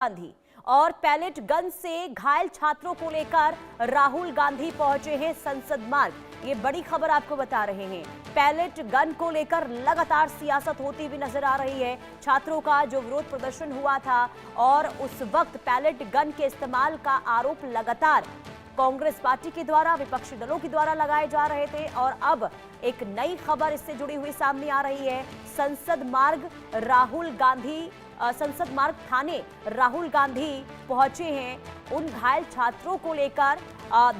गांधी और pellet gun से घायल छात्रों को लेकर राहुल गांधी पहुंचे हैं संसद मार्ग। ये बड़ी खबर आपको बता रहे हैं। पैलेट गन को लेकर लगातार सियासत होती हुई नजर आ रही है। छात्रों का जो विरोध प्रदर्शन हुआ था और उस वक्त पैलेट गन के इस्तेमाल का आरोप लगातार कांग्रेस पार्टी के द्वारा, विपक्षी दलों के द्वारा लगाए जा रहे थे और अब एक नई खबर इससे जुड़ी हुई सामने आ रही है। संसद मार्ग थाने राहुल गांधी पहुंचे हैं उन घायल छात्रों को लेकर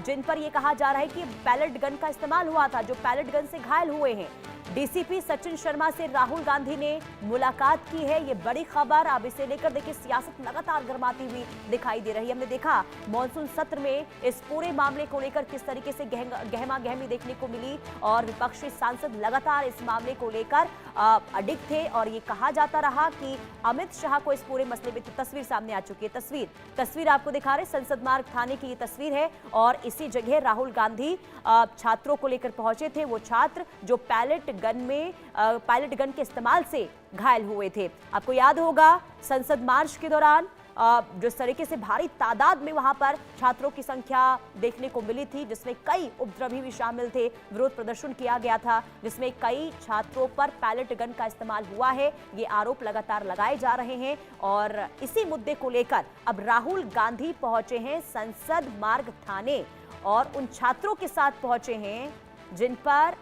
जिन पर यह कहा जा रहा है कि पैलेट गन का इस्तेमाल हुआ था, जो पैलेट गन से घायल हुए हैं। डीसीपी सचिन शर्मा से राहुल गांधी ने मुलाकात की है। ये बड़ी खबर। अब इसे लेकर देखिए सियासत लगातार गर्माती हुई दिखाई दे रही है। हमने देखा मॉनसून सत्र में इस पूरे मामले को लेकर किस तरीके से गहमा गहमी देखने को मिली और विपक्षी सांसद लगातार इस मामले को लेकर अडिग थे और ये कहा जाता रहा कि अमित शाह को इस पूरे मसले में तस्वीर सामने आ चुकी है। तस्वीर आपको दिखा रहे संसद मार्ग थाने की ये तस्वीर है और इसी जगह राहुल गांधी छात्रों को लेकर पहुंचे थे। वो छात्र जो पैलेट गन के इस्तेमाल से घायल हुए थे। आपको याद होगा संसद मार्च के दौरान जिस तरीके से भारी तादाद में वहां पर छात्रों की संख्या देखने को मिली थी, जिसमें कई उपद्रवी भी शामिल थे। विरोध प्रदर्शन किया गया था जिसमें कई छात्रों पर पैलेट गन का इस्तेमाल हुआ है। ये आरोप लगातार लगाए जा रहे हैं और इसी मुद्दे को लेकर अब राहुल गांधी पहुंचे हैं संसद मार्ग थाने और उन छात्रों के साथ पहुंचे हैं जिन पर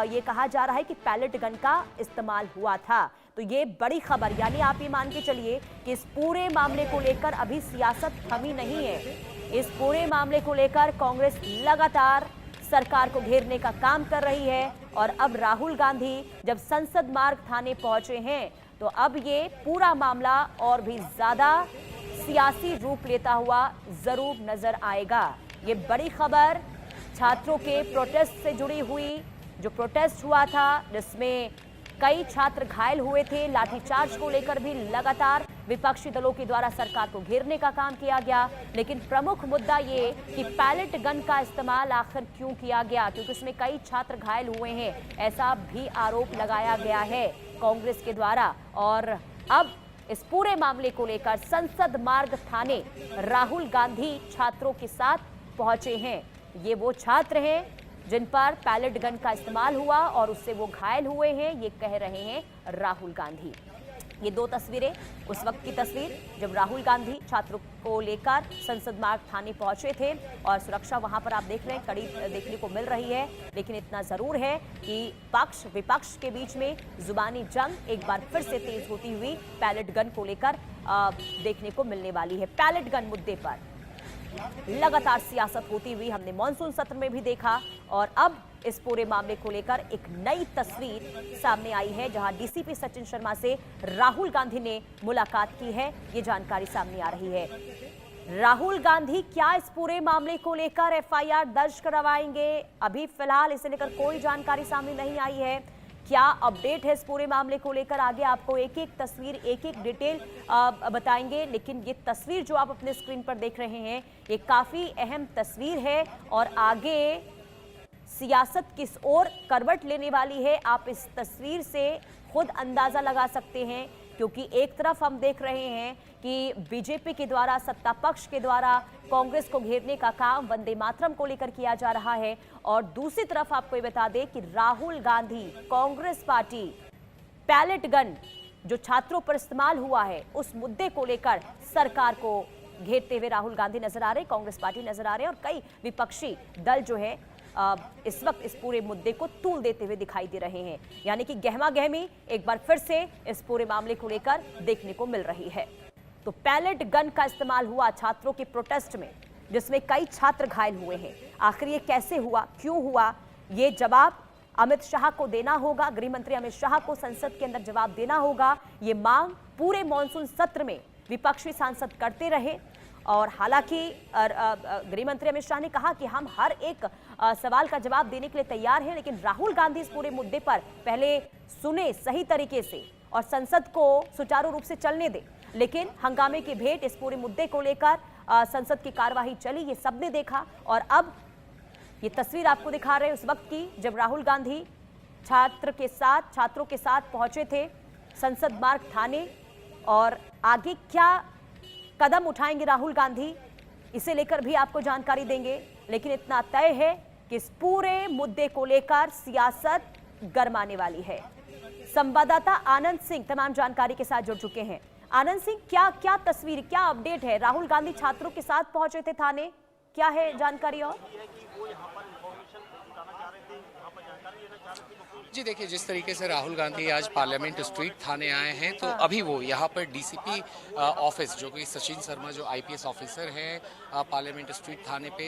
ये कहा जा रहा है कि पैलेट गन का इस्तेमाल हुआ था। तो ये बड़ी खबर, यानी आप ये मान के चलिए कि इस पूरे मामले को लेकर अभी सियासत थमी नहीं है। इस पूरे मामले को लेकर कांग्रेस लगातार सरकार को घेरने का काम कर रही है और अब राहुल गांधी जब संसद मार्ग थाने पहुंचे हैं तो अब ये पूरा मामला और भी ज्यादा सियासी रूप लेता हुआ जरूर नजर आएगा। ये बड़ी खबर छात्रों के प्रोटेस्ट से जुड़ी हुई, जो प्रोटेस्ट हुआ था जिसमें कई छात्र घायल हुए थे। लाठीचार्ज को लेकर भी लगातार विपक्षी दलों के द्वारा सरकार को घेरने का काम किया गया, लेकिन प्रमुख मुद्दा ये कि पैलेट गन का इस्तेमाल आखिर क्यों किया गया, क्योंकि उसमें कई छात्र घायल हुए हैं, ऐसा भी आरोप लगाया गया है कांग्रेस के द्वारा। और अब इस पूरे मामले को लेकर संसद मार्ग थाने राहुल गांधी छात्रों के साथ पहुंचे हैं। ये वो छात्र हैं जिन पर पैलेट गन का इस्तेमाल हुआ और उससे वो घायल हुए हैं, ये कह रहे हैं राहुल गांधी। ये दो तस्वीरें उस वक्त की तस्वीर जब राहुल गांधी छात्रों को लेकर संसद मार्ग थाने पहुंचे थे और सुरक्षा वहां पर आप देख रहे हैं कड़ी देखने को मिल रही है। लेकिन इतना जरूर है कि पक्ष विपक्ष के बीच में जुबानी जंग एक बार फिर से तेज होती हुई पैलेट गन को लेकर देखने को मिलने वाली है। पैलेट गन मुद्दे पर लगातार सियासत होती हुई हमने मॉनसून सत्र में भी देखा और अब इस पूरे मामले को लेकर एक नई तस्वीर सामने आई है जहां डीसीपी सचिन शर्मा से राहुल गांधी ने मुलाकात की है। ये जानकारी सामने आ रही है। राहुल गांधी क्या इस पूरे मामले को लेकर एफआईआर दर्ज करवाएंगे? अभी फिलहाल इसे लेकर कोई जानकारी सामने नहीं आई है। क्या अपडेट है इस पूरे मामले को लेकर, आगे आपको एक एक तस्वीर, एक एक डिटेल बताएंगे। लेकिन ये तस्वीर जो आप अपने स्क्रीन पर देख रहे हैं ये काफी अहम तस्वीर है और आगे सियासत किस ओर करवट लेने वाली है आप इस तस्वीर से खुद अंदाजा लगा सकते हैं, क्योंकि एक तरफ हम देख रहे हैं कि बीजेपी के द्वारा, सत्ता पक्ष के द्वारा कांग्रेस को घेरने का काम वंदे मातरम को लेकर किया जा रहा है और दूसरी तरफ आपको ये बता दें कि Rahul Gandhi, Congress party pellet gun जो छात्रों पर इस्तेमाल हुआ है उस मुद्दे को लेकर सरकार को घेरते हुए राहुल गांधी नजर आ रहे, कांग्रेस पार्टी नजर आ रहे और कई विपक्षी दल जो है इस वक्त इस पूरे मुद्दे को तूल देते हुए दिखाई दे रहे हैं। यानी कि गहमा गहमी एक बार फिर से इस पूरे मामले को लेकर देखने को मिल रही है। तो पैलेट गन का इस्तेमाल हुआ छात्रों के प्रोटेस्ट में जिसमें कई छात्र घायल हुए हैं। आखिर ये कैसे हुआ, क्यों हुआ, ये जवाब अमित शाह को देना होगा। गृह मंत्री अमित शाह को संसद के अंदर जवाब देना होगा। ये मांग पूरे मॉनसून सत्र में विपक्षी सांसद करते रहे और हालांकि गृह मंत्री अमित शाह ने कहा कि हम हर एक सवाल का जवाब देने के लिए तैयार हैं, लेकिन राहुल गांधी इस पूरे मुद्दे पर पहले सुने सही तरीके से और संसद को सुचारू रूप से चलने दे। लेकिन हंगामे की भेंट इस पूरे मुद्दे को लेकर संसद की कार्यवाही चली, ये सबने देखा और अब ये तस्वीर आपको दिखा रहे हैं उस वक्त की जब राहुल गांधी छात्रों के साथ पहुंचे थे संसद मार्ग थाने और आगे क्या कदम उठाएंगे राहुल गांधी, इसे लेकर भी आपको जानकारी देंगे। लेकिन इतना तय है कि इस पूरे मुद्दे को लेकर सियासत गरमाने वाली है। संवाददाता आनंद सिंह तमाम जानकारी के साथ जुड़ चुके हैं। आनंद सिंह, क्या तस्वीर, क्या अपडेट है? राहुल गांधी छात्रों के साथ पहुंचे थे थाने, क्या है जानकारी? और जी देखिए, जिस तरीके से राहुल गांधी आज पार्लियामेंट स्ट्रीट थाने आए हैं, तो अभी वो यहाँ पर डीसीपी ऑफिस, जो कि सचिन शर्मा जो आईपीएस ऑफिसर हैं पार्लियामेंट स्ट्रीट थाने पे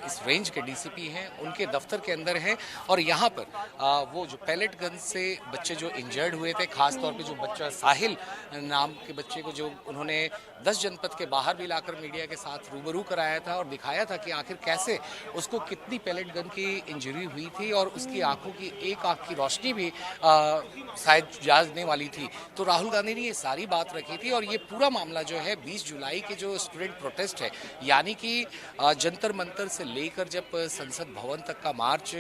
इस रेंज के डीसीपी हैं, उनके दफ्तर के अंदर हैं। और यहाँ पर वो जो पैलेट गन से बच्चे जो इंजर्ड हुए थे, खासतौर पे जो बच्चा साहिल नाम के बच्चे को जो उन्होंने 10 जनपद के बाहर भी लाकर मीडिया के साथ रूबरू कराया था और दिखाया था कि आखिर कैसे उसको कितनी पैलेट गन की इंजरी हुई थी और उसकी आंखों की एक आंख की रोशनी भी शायद जाने वाली थी। तो राहुल गांधी ने ये सारी बात रखी थी और ये पूरा मामला जो है 20 जुलाई के जो स्टूडेंट प्रोटेस्ट है, यानी कि जंतर मंतर से लेकर जब संसद भवन तक का मार्च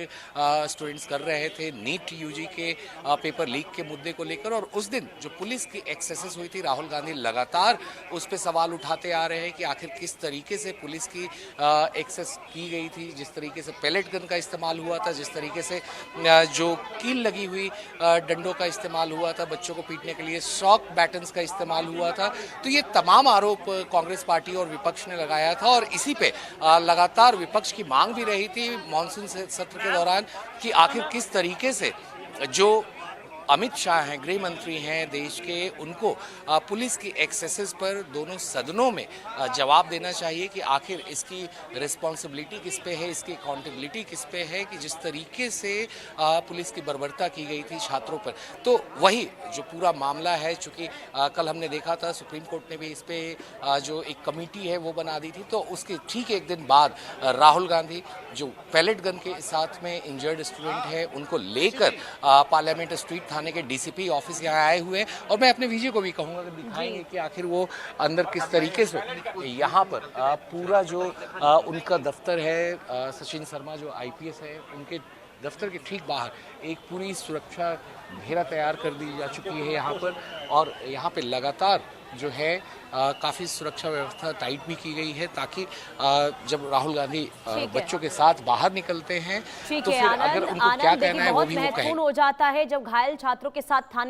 स्टूडेंट्स कर रहे थे नीट यूजी के पेपर लीक के मुद्दे को लेकर, और उस दिन जो पुलिस की एक्सेसेस हुई थी, राहुल गांधी लगातार उस पर सवाल उठाते आ रहे हैं कि आखिर किस तरीके से पुलिस की एक्सेस की गई थी, जिस तरीके से पैलेट गन का इस्तेमाल हुआ था, जिस तरीके से जो कील लगी हुई डंडों का इस्तेमाल हुआ था, बच्चों को पीटने के लिए शॉक बैटन्स का इस्तेमाल हुआ था। तो ये तमाम आरोप कांग्रेस पार्टी और विपक्ष ने लगाया था और इसी पे लगातार विपक्ष की मांग भी रही थी मॉनसून सत्र के दौरान कि आखिर किस तरीके से जो अमित शाह हैं, गृह मंत्री हैं देश के, उनको पुलिस की एक्सेसेस पर दोनों सदनों में जवाब देना चाहिए कि आखिर इसकी रिस्पॉन्सिबिलिटी किस पे है, इसकी अकाउंटेबिलिटी किस पे है कि जिस तरीके से पुलिस की बर्बरता की गई थी छात्रों पर। तो वही जो पूरा मामला है, चूँकि कल हमने देखा था सुप्रीम कोर्ट ने भी इस पर जो एक कमेटी है वो बना दी थी, तो उसके ठीक एक दिन बाद राहुल गांधी जो पैलेट गन के साथ में इंजर्ड स्टूडेंट है उनको लेकर पार्लियामेंट स्ट्रीट थाने के डीसीपी ऑफिस यहाँ आए हुए हैं। और मैं अपने वीडियो को भी कहूँगा कि दिखाएंगे कि आखिर वो अंदर किस तरीके से यहाँ पर पूरा जो उनका दफ्तर है, सचिन शर्मा जो आईपीएस है, उनके दफ्तर के ठीक बाहर एक पूरी सुरक्षा घेरा तैयार कर दी जा चुकी है यहाँ पर। और यहाँ पे लगातार जो है काफ़ी सुरक्षा व्यवस्था टाइट भी की गई है ताकि जब राहुल गांधी बच्चों के साथ बाहर निकलते हैं तो फिर अगर उनको क्या कहना है वो भी वो कहें। महत्वपूर्ण हो जाता है जब घायल छात्रों के साथ थाने